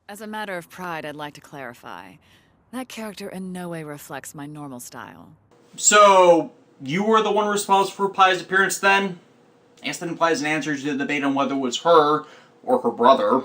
As a matter of pride, I'd like to clarify. That character in no way reflects my normal style. So, you were the one responsible for Pai's appearance then? I guess that implies an answer to the debate on whether it was her or her brother.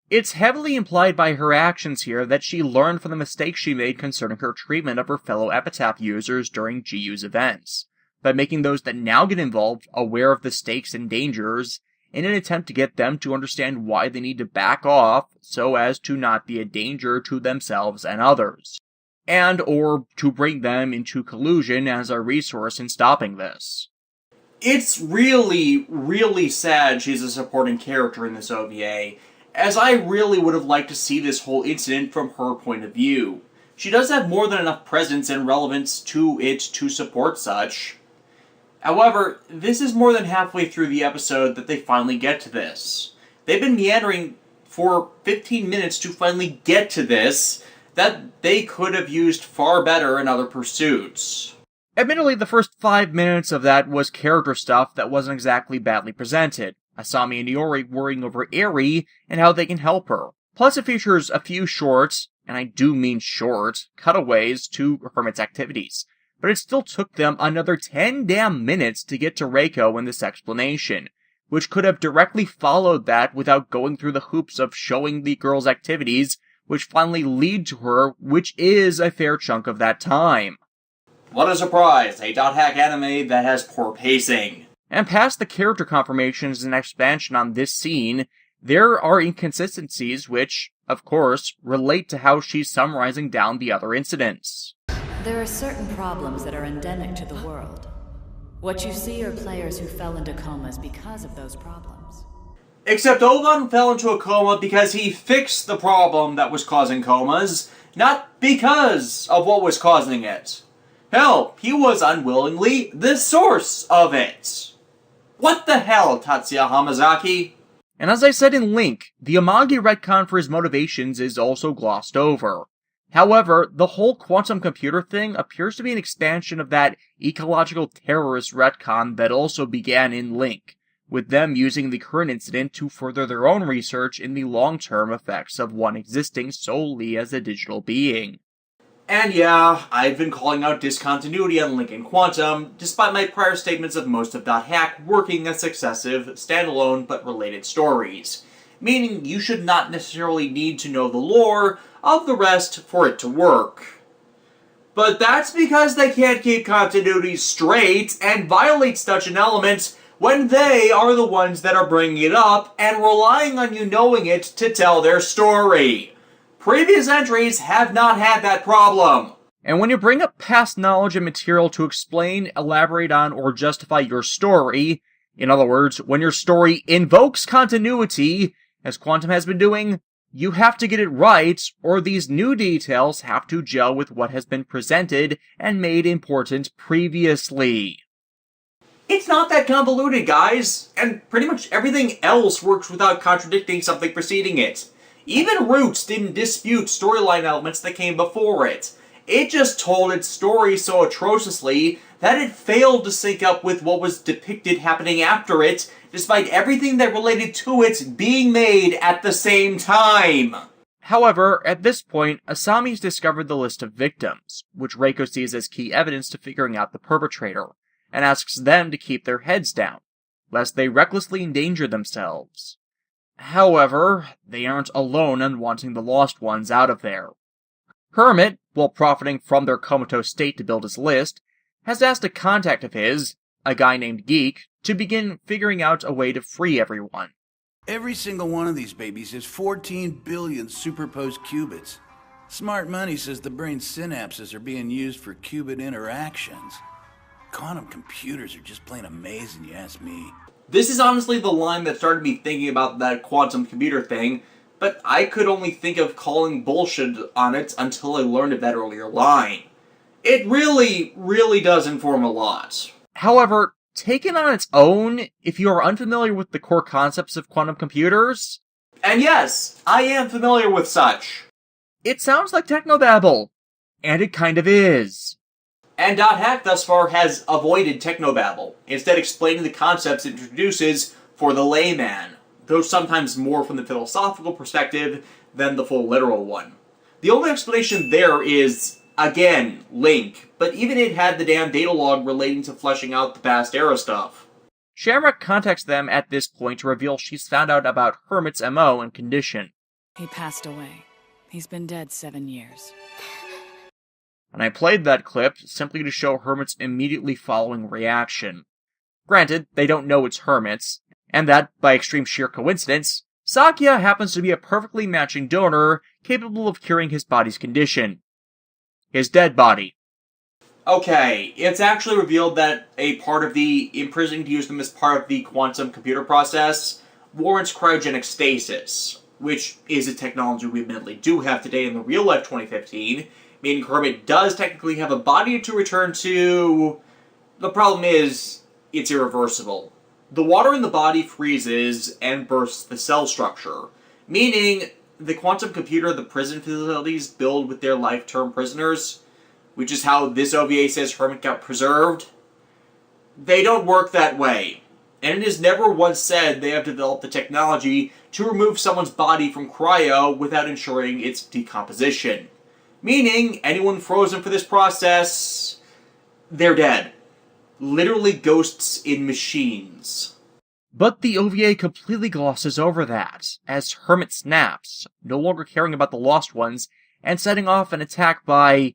It's heavily implied by her actions here that she learned from the mistakes she made concerning her treatment of her fellow Epitaph users during GU's events, by making those that now get involved aware of the stakes and dangers, in an attempt to get them to understand why they need to back off so as to not be a danger to themselves and others, and or to bring them into collusion as a resource in stopping this. It's really, really sad she's a supporting character in this OVA, as I really would have liked to see this whole incident from her point of view. She does have more than enough presence and relevance to it to support such. However, this is more than halfway through the episode that they finally get to this. They've been meandering for 15 minutes to finally get to this, that they could have used far better in other pursuits. Admittedly, the first 5 minutes of that was character stuff that wasn't exactly badly presented. Asami and Iori worrying over Eri and how they can help her. Plus it features a few short, and I do mean short, cutaways to Hermit's activities. But it still took them another 10 damn minutes to get to Reiko in this explanation, which could have directly followed that without going through the hoops of showing the girl's activities, which finally lead to her, which is a fair chunk of that time. What a surprise, a .hack anime that has poor pacing. And past the character confirmations and expansion on this scene, there are inconsistencies which, of course, relate to how she's summarizing down the other incidents. There are certain problems that are endemic to the world. What you see are players who fell into comas because of those problems. Except Oban fell into a coma because he fixed the problem that was causing comas, not because of what was causing it. Hell, he was unwillingly the source of it. What the hell, Tatsuya Hamazaki? And as I said in Link, the Amagi retcon for his motivations is also glossed over. However, the whole quantum computer thing appears to be an expansion of that ecological terrorist retcon that also began in Link, with them using the current incident to further their own research in the long-term effects of one existing solely as a digital being. And yeah, I've been calling out discontinuity on Link and Quantum, despite my prior statements of most of .hack working as successive, standalone but related stories. Meaning you should not necessarily need to know the lore of the rest for it to work. But that's because they can't keep continuity straight and violate such an element when they are the ones that are bringing it up and relying on you knowing it to tell their story. Previous entries have not had that problem. And when you bring up past knowledge and material to explain, elaborate on, or justify your story, in other words, when your story invokes continuity, as Quantum has been doing, you have to get it right, or these new details have to gel with what has been presented and made important previously. It's not that convoluted, guys, and pretty much everything else works without contradicting something preceding it. Even Roots didn't dispute storyline elements that came before it. It just told its story so atrociously that it failed to sync up with what was depicted happening after it, despite everything that related to it being made at the same time. However, at this point, Asami's discovered the list of victims, which Reiko sees as key evidence to figuring out the perpetrator, and asks them to keep their heads down, lest they recklessly endanger themselves. However, they aren't alone in wanting the lost ones out of there. Hermit, while profiting from their comatose state to build his list, has asked a contact of his, a guy named Geek, to begin figuring out a way to free everyone. Every single one of these babies is 14 billion superposed qubits. Smart money says the brain's synapses are being used for qubit interactions. Quantum computers are just plain amazing, you ask me. This is honestly the line that started me thinking about that quantum computer thing, but I could only think of calling bullshit on it until I learned of that earlier line. It really, really does inform a lot. However, taken on its own, if you are unfamiliar with the core concepts of quantum computers... And yes, I am familiar with such. It sounds like technobabble. And it kind of is. And .hack thus far has avoided technobabble, instead explaining the concepts it introduces for the layman, though sometimes more from the philosophical perspective than the full literal one. The only explanation there is, again, Link, but even it had the damn data log relating to fleshing out the past era stuff. Shamrock contacts them at this point to reveal she's found out about Hermit's MO and condition. He passed away. He's been dead 7 years. And I played that clip simply to show Hermit's immediately following reaction. Granted, they don't know it's Hermit's, and that, by extreme sheer coincidence, Sakia happens to be a perfectly matching donor capable of curing his body's condition. His dead body. Okay, it's actually revealed that a part of the imprisoning to use them as part of the quantum computer process warrants cryogenic stasis, which is a technology we admittedly do have today in the real life 2015, meaning Hermit does technically have a body to return to. The problem is, it's irreversible. The water in the body freezes and bursts the cell structure, meaning the quantum computer the prison facilities build with their life-term prisoners, which is how this OVA says Hermit got preserved, they don't work that way. And it is never once said they have developed the technology to remove someone's body from cryo without ensuring its decomposition. Meaning, anyone frozen for this process, they're dead. Literally ghosts in machines. But the OVA completely glosses over that, as Hermit snaps, no longer caring about the lost ones, and setting off an attack by,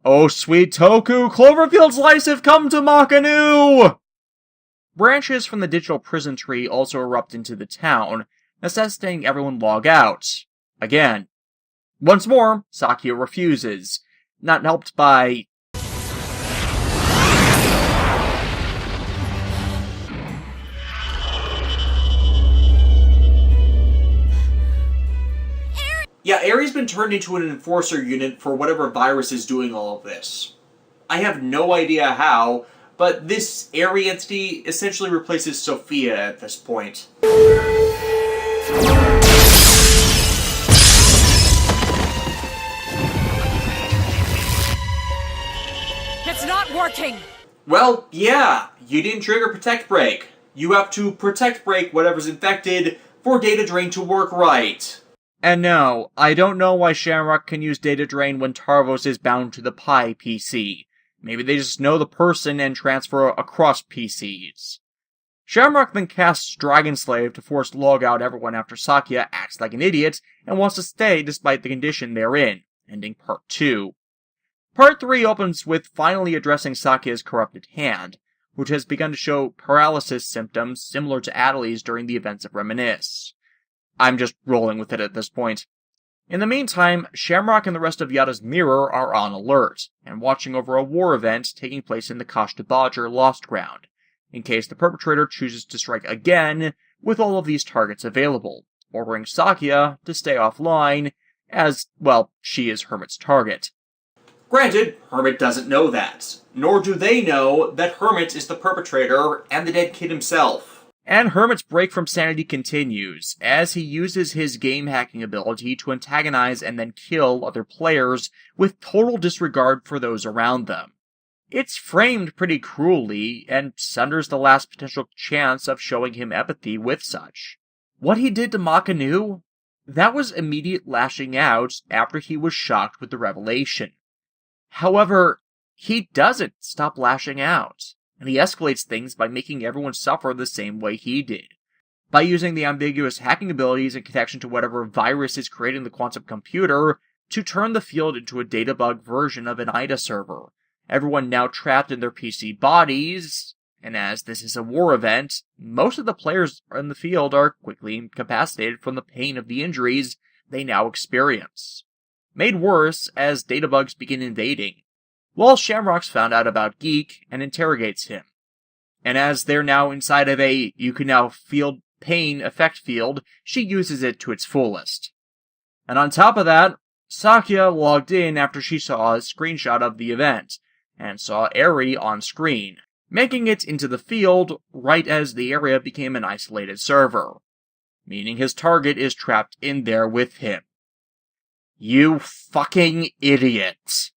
"Oh sweet Toku, Cloverfield's lice have come to Makanu!" Branches from the digital prison tree also erupt into the town, necessitating everyone log out. Again. Once more, Sakia refuses, not helped by... Yeah, Aeri's been turned into an enforcer unit for whatever virus is doing all of this. I have no idea how, but this Aeri entity essentially replaces Sophia at this point. It's not working! Well, yeah, you didn't trigger Protect Break. You have to Protect Break whatever's infected for Data Drain to work right. And no, I don't know why Shamrock can use Data Drain when Tarvos is bound to the Pi PC. Maybe they just know the person and transfer across PCs. Shamrock then casts Dragon Slave to force log out everyone after Sakia acts like an idiot and wants to stay despite the condition they're in, ending Part 2. Part 3 opens with finally addressing Sakia's corrupted hand, which has begun to show paralysis symptoms similar to Adeli's during the events of Reminisce. I'm just rolling with it at this point. In the meantime, Shamrock and the rest of Yada's Mirror are on alert, and watching over a war event taking place in the Kashta Bodger Lost Ground, in case the perpetrator chooses to strike again with all of these targets available, ordering Sakia to stay offline, as, well, she is Hermit's target. Granted, Hermit doesn't know that, nor do they know that Hermit is the perpetrator and the dead kid himself. And Hermit's break from sanity continues, as he uses his game hacking ability to antagonize and then kill other players with total disregard for those around them. It's framed pretty cruelly, and sunders the last potential chance of showing him empathy with such. What he did to Makanu? That was immediate lashing out after he was shocked with the revelation. However, he doesn't stop lashing out. And he escalates things by making everyone suffer the same way he did. By using the ambiguous hacking abilities in connection to whatever virus is creating the quantum computer to turn the field into a databug version of an IDA server. Everyone now trapped in their PC bodies, and as this is a war event, most of the players in the field are quickly incapacitated from the pain of the injuries they now experience. Made worse as databugs begin invading. Well, Shamrock's found out about Geek and interrogates him. And as they're now inside of a you can now feel pain effect field, she uses it to its fullest. And on top of that, Sakia logged in after she saw a screenshot of the event, and saw Eri on screen, making it into the field right as the area became an isolated server. Meaning his target is trapped in there with him. You fucking idiot.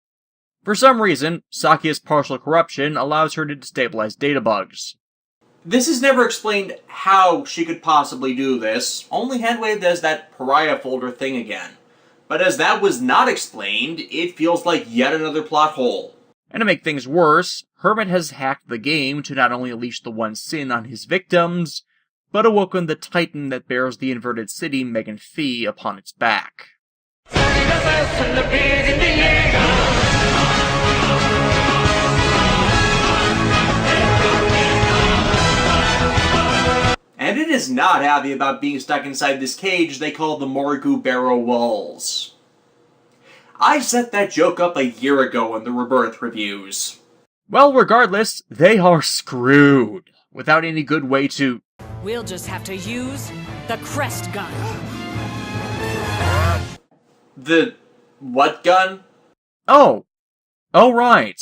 For some reason, Sakia's partial corruption allows her to destabilize databugs. This is never explained how she could possibly do this, only handwaved as that pariah folder thing again. But as that was not explained, it feels like yet another plot hole. And to make things worse, Hermit has hacked the game to not only unleash the one sin on his victims, but awoken the titan that bears the inverted city Megan Fee upon its back. And it is not happy about being stuck inside this cage they call the Morgu Barrow Walls. I set that joke up a year ago in the Rebirth reviews. Well, regardless, they are screwed, without any good way to... We'll just have to use the crest gun. The... what gun? Oh right.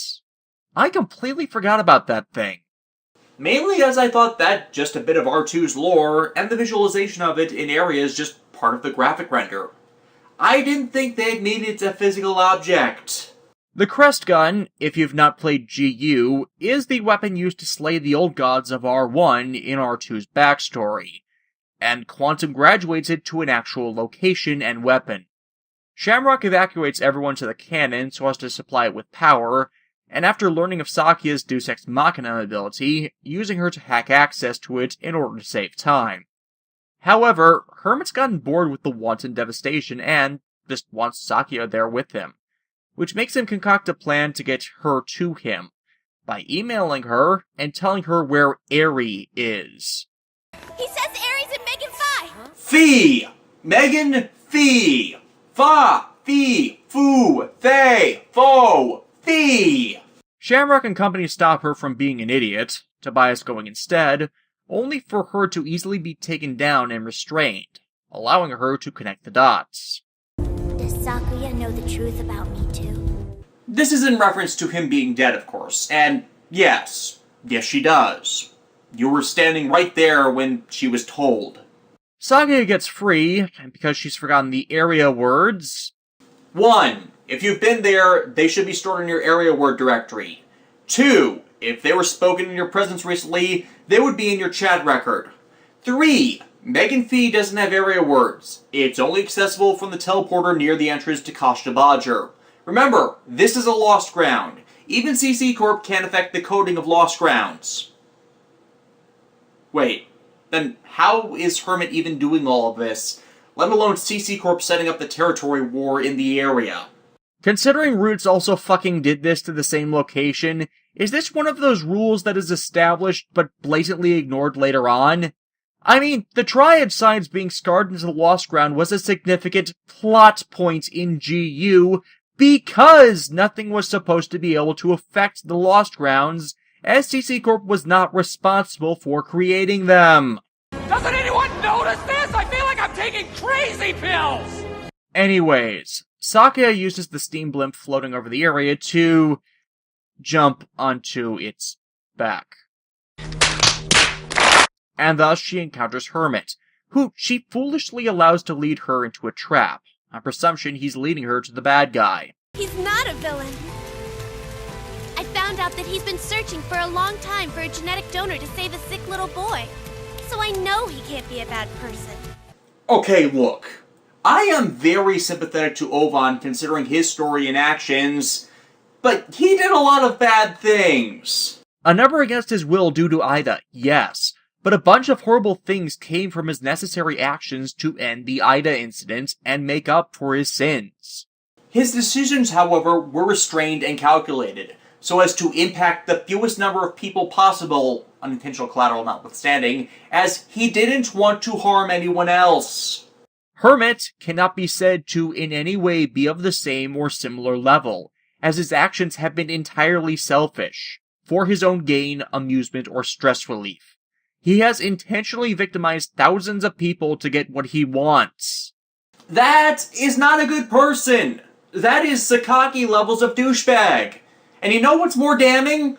I completely forgot about that thing. Mainly as I thought that just a bit of R2's lore, and the visualization of it in areas just part of the graphic render. I didn't think they'd made it a physical object. The crest gun, if you've not played GU, is the weapon used to slay the old gods of R1 in R2's backstory, and Quantum graduates it to an actual location and weapon. Shamrock evacuates everyone to the cannon so as to supply it with power, and after learning of Sakia's Deus Ex Machina ability, using her to hack access to it in order to save time. However, Hermit's gotten bored with the wanton devastation and just wants Sakia there with him, which makes him concoct a plan to get her to him, by emailing her and telling her where Eri is. He says Aries and Megan Fi! Fee! Megan Fee! Fa! Fee! Foo! They! Fo! Fee! Shamrock and company stop her from being an idiot, Tobias going instead, only for her to easily be taken down and restrained, allowing her to connect the dots. Does Sakuya know the truth about me too? This is in reference to him being dead, of course, and yes she does. You were standing right there when she was told. Sakia gets free, and because she's forgotten the area words... 1. If you've been there, they should be stored in your area word directory. 2. If they were spoken in your presence recently, they would be in your chat record. 3. Megan Fee doesn't have area words. It's only accessible from the teleporter near the entrance to Kashta Badger. Remember, this is a lost ground. Even CC Corp can't affect the coding of lost grounds. Wait, then how is Hermit even doing all of this, let alone CC Corp setting up the territory war in the area? Considering Roots also fucking did this to the same location, is this one of those rules that is established but blatantly ignored later on? I mean, the Triad signs being scarred into the Lost Ground was a significant plot point in GU because nothing was supposed to be able to affect the Lost Grounds, as CC Corp was not responsible for creating them. Doesn't anyone notice this? I feel like I'm taking crazy pills! Anyways, Sakia uses the steam blimp floating over the area to jump onto its back. And thus she encounters Hermit, who she foolishly allows to lead her into a trap, on presumption he's leading her to the bad guy. He's not a villain. I found out that he's been searching for a long time for a genetic donor to save a sick little boy. So I know he can't be a bad person. Okay, look. I am very sympathetic to Ovan considering his story and actions, but he did a lot of bad things. A number against his will due to Ida, yes, but a bunch of horrible things came from his necessary actions to end the Ida incident and make up for his sins. His decisions, however, were restrained and calculated, so as to impact the fewest number of people possible, unintentional collateral notwithstanding, as he didn't want to harm anyone else. Hermit cannot be said to in any way be of the same or similar level, as his actions have been entirely selfish, for his own gain, amusement, or stress relief. He has intentionally victimized thousands of people to get what he wants. That is not a good person. That is Sakaki levels of douchebag. And you know what's more damning?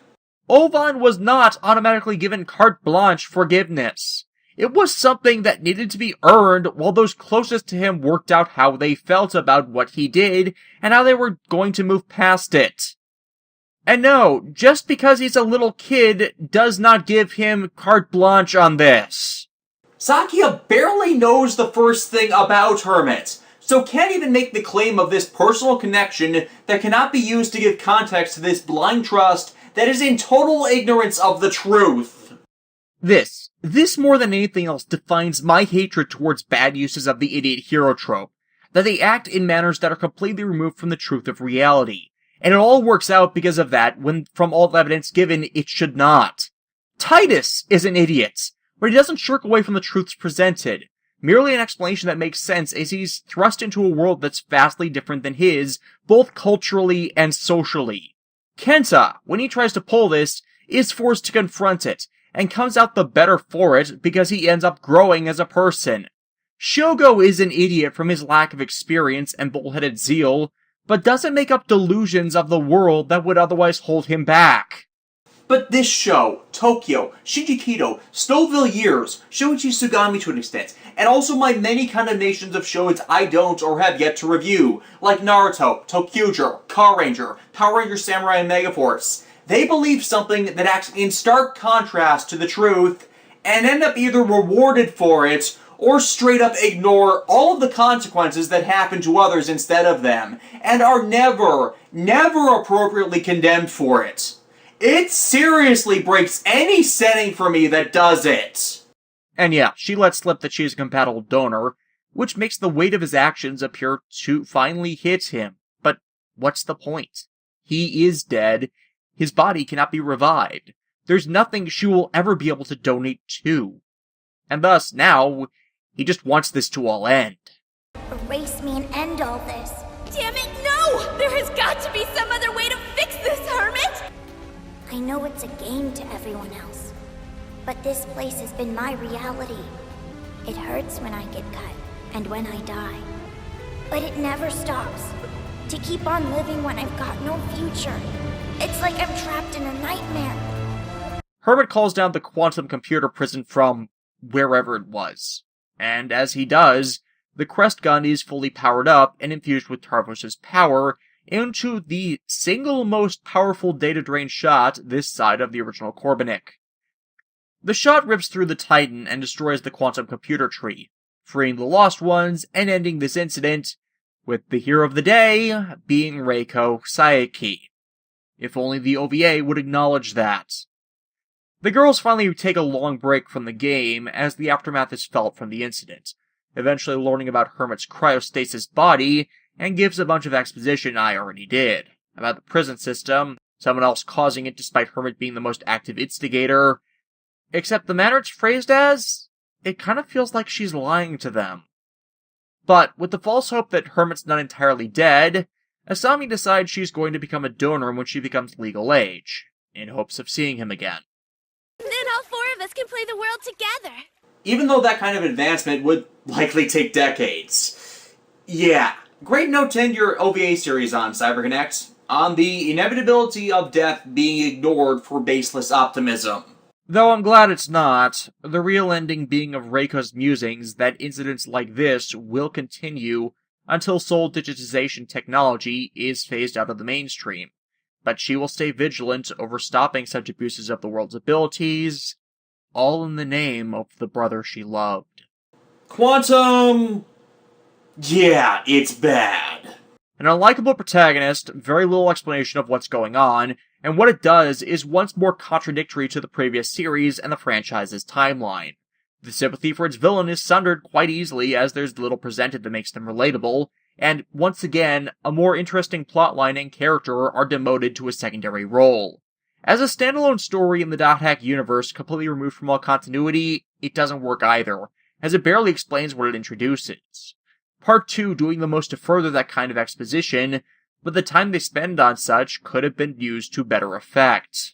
Ovan was not automatically given carte blanche forgiveness. It was something that needed to be earned while those closest to him worked out how they felt about what he did and how they were going to move past it. And no, just because he's a little kid does not give him carte blanche on this. Sakia barely knows the first thing about Hermit, so so can't even make the claim of this personal connection that cannot be used to give context to this blind trust that is in total ignorance of the truth. This more than anything else defines my hatred towards bad uses of the idiot hero trope, that they act in manners that are completely removed from the truth of reality, and it all works out because of that when, from all evidence given, it should not. Titus is an idiot, but he doesn't shirk away from the truths presented, merely an explanation that makes sense as he's thrust into a world that's vastly different than his, both culturally and socially. Kenta, when he tries to pull this, is forced to confront it, and comes out the better for it because he ends up growing as a person. Shogo is an idiot from his lack of experience and bullheaded zeal, but doesn't make up delusions of the world that would otherwise hold him back. But this show, Tokyo, Shinji Kito, Snowville Years, Shoichi Sugami to an extent, and also my many condemnations of shows I don't or have yet to review, like Naruto, Tokyuger, Car Ranger, Power Ranger Samurai and Megaforce, they believe something that acts in stark contrast to the truth, and end up either rewarded for it, or straight up ignore all of the consequences that happen to others instead of them, and are never appropriately condemned for it. It seriously breaks any setting for me that does it. And yeah, she lets slip that she's a compatible donor, which makes the weight of his actions appear to finally hit him. But what's the point? He is dead. His body cannot be revived. There's nothing she will ever be able to donate to. And thus, now, he just wants this to all end. Erase me and end all this. Damn it, no! There has got to be some other way to fix this, Hermit! I know it's a game to everyone else, but this place has been my reality. It hurts when I get cut, and when I die. But it never stops. To keep on living when I've got no future. It's like I'm trapped in a nightmare. Hermit calls down the quantum computer prison from wherever it was. And as he does, the Crest gun is fully powered up and infused with Tarvos' power into the single most powerful data drain shot this side of the original Korbanik. The shot rips through the Titan and destroys the quantum computer tree, freeing the Lost Ones and ending this incident with the hero of the day being Reiko Saeki. If only the OVA would acknowledge that. The girls finally take a long break from the game as the aftermath is felt from the incident, eventually learning about Hermit's cryostasis body, and gives a bunch of exposition I already did, about the prison system, someone else causing it despite Hermit being the most active instigator, except the manner it's phrased as, it kind of feels like she's lying to them. But with the false hope that Hermit's not entirely dead, Asami decides she's going to become a donor when she becomes legal age, in hopes of seeing him again. Then all four of us can play the world together. Even though that kind of advancement would likely take decades. Yeah, great note to end your OVA series on, CyberConnect, on the inevitability of death being ignored for baseless optimism. Though I'm glad it's not, the real ending being of Reiko's musings that incidents like this will continue until soul digitization technology is phased out of the mainstream. But she will stay vigilant over stopping such abuses of the world's abilities, all in the name of the brother she loved. Quantum... yeah, it's bad. An unlikable protagonist, very little explanation of what's going on, and what it does is once more contradictory to the previous series and the franchise's timeline. The sympathy for its villain is sundered quite easily as there's little presented that makes them relatable, and once again, a more interesting plotline and character are demoted to a secondary role. As a standalone story in the Dot Hack universe completely removed from all continuity, it doesn't work either, as it barely explains what it introduces. Part 2 doing the most to further that kind of exposition, but the time they spend on such could have been used to better effect.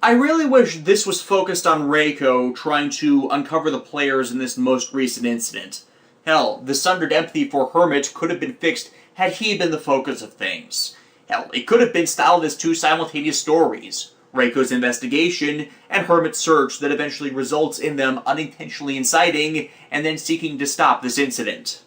I really wish this was focused on Reiko trying to uncover the players in this most recent incident. Hell, the sundered empathy for Hermit could have been fixed had he been the focus of things. Hell, it could have been styled as two simultaneous stories. Reiko's investigation and Hermit's search that eventually results in them unintentionally inciting and then seeking to stop this incident.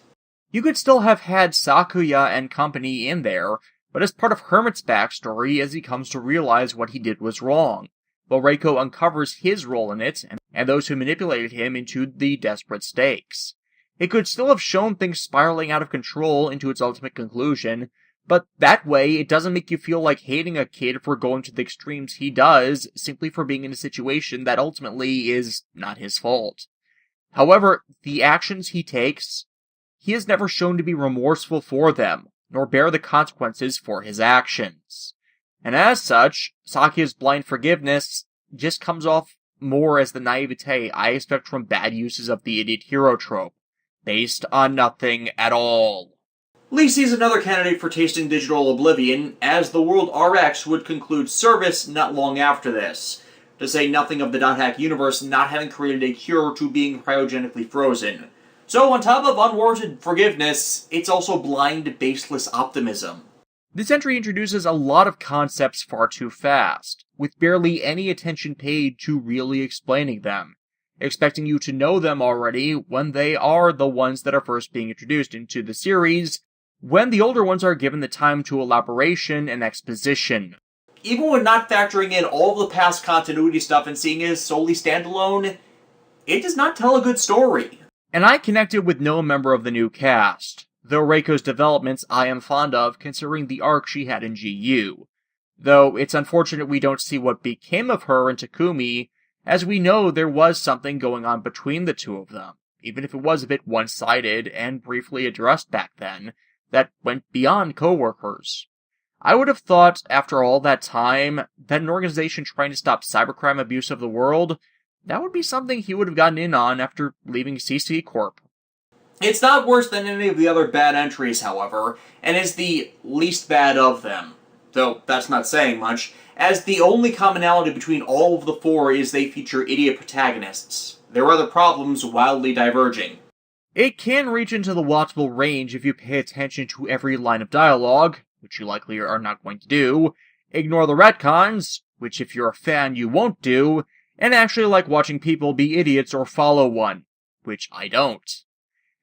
You could still have had Sakuya and company in there, but as part of Hermit's backstory as he comes to realize what he did was wrong, while Reiko uncovers his role in it and those who manipulated him into the desperate stakes. It could still have shown things spiraling out of control into its ultimate conclusion, but that way it doesn't make you feel like hating a kid for going to the extremes he does, simply for being in a situation that ultimately is not his fault. However, the actions he takes, he is never shown to be remorseful for them, nor bear the consequences for his actions. And as such, Sakuya's blind forgiveness just comes off more as the naivete I expect from bad uses of the idiot hero trope, based on nothing at all. Lacey is another candidate for tasting digital oblivion, as the World RX would conclude service not long after this, to say nothing of the .hack universe not having created a cure to being cryogenically frozen. So on top of unwarranted forgiveness, it's also blind, baseless optimism. This entry introduces a lot of concepts far too fast, with barely any attention paid to really explaining them, expecting you to know them already when they are the ones that are first being introduced into the series, when the older ones are given the time to elaboration and exposition. Even when not factoring in all the past continuity stuff and seeing it as solely standalone, it does not tell a good story. And I connected with no member of the new cast, though Reiko's developments I am fond of considering the arc she had in GU. Though it's unfortunate we don't see what became of her and Takumi, as we know there was something going on between the two of them, even if it was a bit one-sided and briefly addressed back then, that went beyond co-workers. I would have thought, after all that time, that an organization trying to stop cybercrime abuse of the world, that would be something he would have gotten in on after leaving CC Corp. It's not worse than any of the other bad entries, however, and is the least bad of them. Though that's not saying much, as the only commonality between all of the four is they feature idiot protagonists. Their other problems wildly diverging. It can reach into the watchable range if you pay attention to every line of dialogue, which you likely are not going to do, ignore the retcons, which if you're a fan you won't do, and actually like watching people be idiots or follow one, which I don't.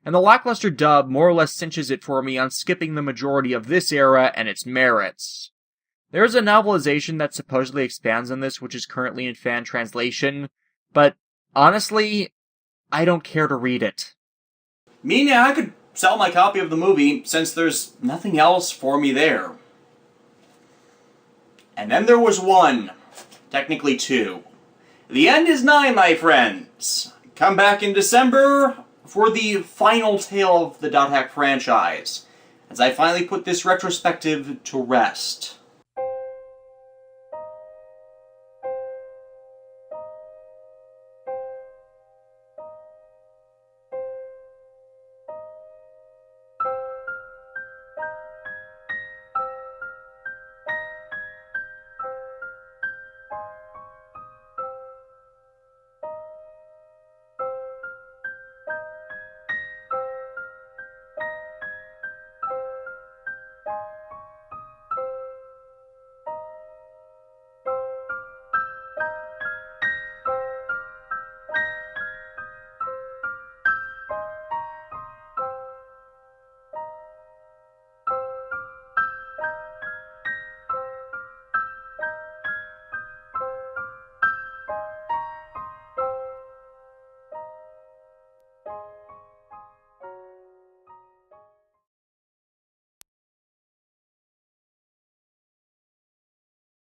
And the lackluster dub more or less cinches it for me on skipping the majority of this era and its merits. There's a novelization that supposedly expands on this, which is currently in fan translation, but honestly, I don't care to read it. Meaning I could sell my copy of the movie, since there's nothing else for me there. And then there was one. Technically two. The end is nigh, my friends. Come back in December for the final tale of the .hack franchise, as I finally put this retrospective to rest.